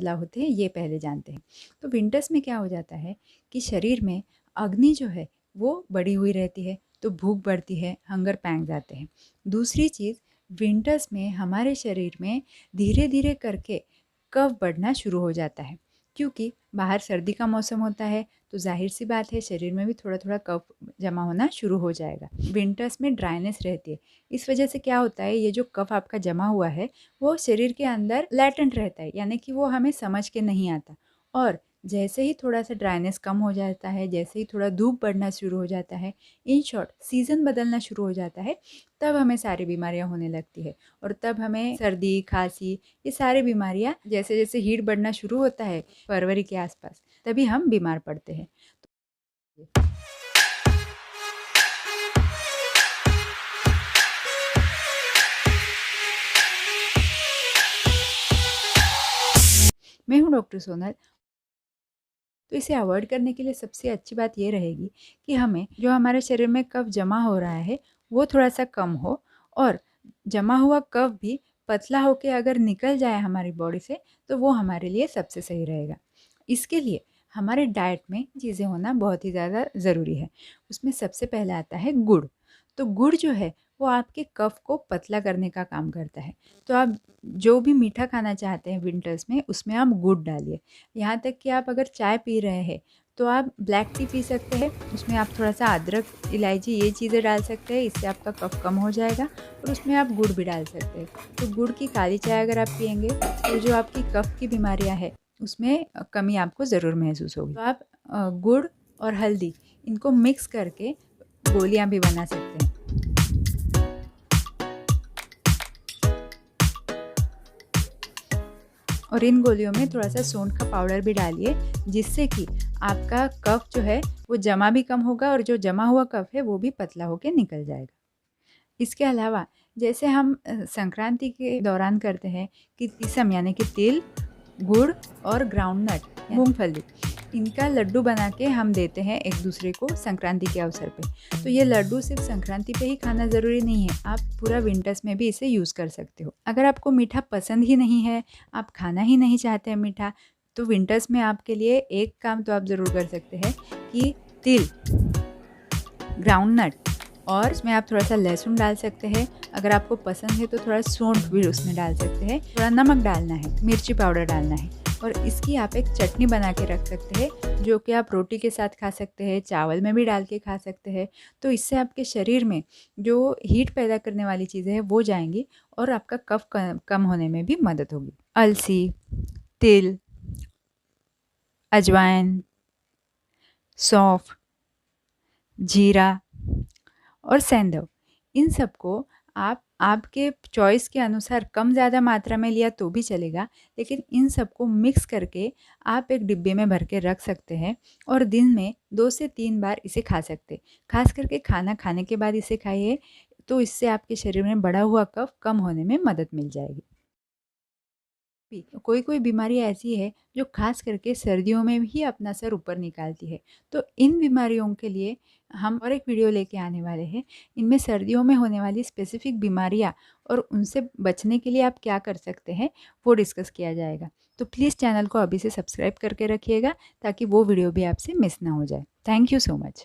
बदलाव होते हैं ये पहले जानते हैं। तो विंटर्स में क्या हो जाता है कि शरीर में अग्नि जो है वो बढ़ी हुई रहती है, तो भूख बढ़ती है, हंगर पैंग्स आते हैं। दूसरी चीज़, विंटर्स में हमारे शरीर में धीरे धीरे करके कफ बढ़ना शुरू हो जाता है, क्योंकि बाहर सर्दी का मौसम होता है, तो जाहिर सी बात है शरीर में भी थोड़ा थोड़ा कफ जमा होना शुरू हो जाएगा। विंटर्स में ड्राइनेस रहती है, इस वजह से क्या होता है, ये जो कफ आपका जमा हुआ है वो शरीर के अंदर लैटेंट रहता है, यानी कि वो हमें समझ के नहीं आता। और जैसे ही थोड़ा सा ड्राइनेस कम हो जाता है, जैसे ही थोड़ा धूप बढ़ना शुरू हो जाता है, इन शॉर्ट सीज़न बदलना शुरू हो जाता है, तब हमें सारी बीमारियां होने लगती है। और तब हमें सर्दी, खांसी, ये सारी बीमारियां, जैसे जैसे हीट बढ़ना शुरू होता है फरवरी के आसपास, तभी हम बीमार पड़ते हैं। मैं हूँ डॉक्टर सोनल। तो इसे अवॉइड करने के लिए सबसे अच्छी बात ये रहेगी कि हमें जो हमारे शरीर में कफ जमा हो रहा है वो थोड़ा सा कम हो, और जमा हुआ कफ भी पतला होकर अगर निकल जाए हमारी बॉडी से, तो वो हमारे लिए सबसे सही रहेगा। इसके लिए हमारे डाइट में चीज़ें होना बहुत ही ज़्यादा ज़रूरी है। उसमें सबसे पहले आता है गुड़। तो गुड़ जो है वो आपके कफ को पतला करने का काम करता है। तो आप जो भी मीठा खाना चाहते हैं विंटर्स में, उसमें आप गुड़ डालिए। यहाँ तक कि आप अगर चाय पी रहे हैं तो आप ब्लैक टी पी सकते हैं, उसमें आप थोड़ा सा अदरक, इलायची, ये चीज़ें डाल सकते हैं, इससे आपका कफ कम हो जाएगा। और उसमें आप गुड़ भी डाल सकते हैं। तो गुड़ की काली चाय अगर आप पियेंगे तो जो आपकी कफ की बीमारियां है उसमें कमी आपको ज़रूर महसूस होगी। तो आप गुड़ और हल्दी इनको मिक्स करके गोलियां भी बना सकते हैं। और इन गोलियों में थोड़ा सा सौंठ का पाउडर भी डालिए, जिससे कि आपका कफ जो है वो जमा भी कम होगा, और जो जमा हुआ कफ है वो भी पतला होकर निकल जाएगा। इसके अलावा जैसे हम संक्रांति के दौरान करते हैं कि तिसम यानी कि तिल, गुड़ और ग्राउंडनट, मूंगफली, इनका लड्डू बना के हम देते हैं एक दूसरे को संक्रांति के अवसर पे। तो ये लड्डू सिर्फ संक्रांति पे ही खाना ज़रूरी नहीं है, आप पूरा विंटर्स में भी इसे यूज़ कर सकते हो। अगर आपको मीठा पसंद ही नहीं है, आप खाना ही नहीं चाहते हैं मीठा, तो विंटर्स में आपके लिए एक काम तो आप ज़रूर कर सकते हैं कि तिल, ग्राउंडनट, और उसमें आप थोड़ा सा लहसुन डाल सकते हैं। अगर आपको पसंद है तो थोड़ा सौंठ भी उसमें डाल सकते हैं, थोड़ा नमक डालना है, मिर्ची पाउडर डालना है, और इसकी आप एक चटनी बना के रख सकते हैं, जो कि आप रोटी के साथ खा सकते हैं, चावल में भी डाल के खा सकते हैं। तो इससे आपके शरीर में जो हीट पैदा करने वाली चीज़ें हैं वो जाएंगी, और आपका कफ कम होने में भी मदद होगी। अलसी, तिल, अजवाइन, सौंफ, जीरा और सेंधव, इन सबको आप आपके चॉइस के अनुसार कम ज़्यादा मात्रा में लिया तो भी चलेगा, लेकिन इन सबको मिक्स करके आप एक डिब्बे में भर के रख सकते हैं, और दिन में 2 से 3 बार इसे खा सकते हैं। खास करके खाना खाने के बाद इसे खाइए, तो इससे आपके शरीर में बढ़ा हुआ कफ कम होने में मदद मिल जाएगी। कोई कोई बीमारी ऐसी है जो खास करके सर्दियों में ही अपना सर ऊपर निकालती है। तो इन बीमारियों के लिए हम और एक वीडियो लेके आने वाले हैं। इनमें सर्दियों में होने वाली स्पेसिफिक बीमारियां और उनसे बचने के लिए आप क्या कर सकते हैं वो डिस्कस किया जाएगा। तो प्लीज़ चैनल को अभी से सब्सक्राइब करके रखिएगा, ताकि वो वीडियो भी आपसे मिस ना हो जाए। Thank you so much.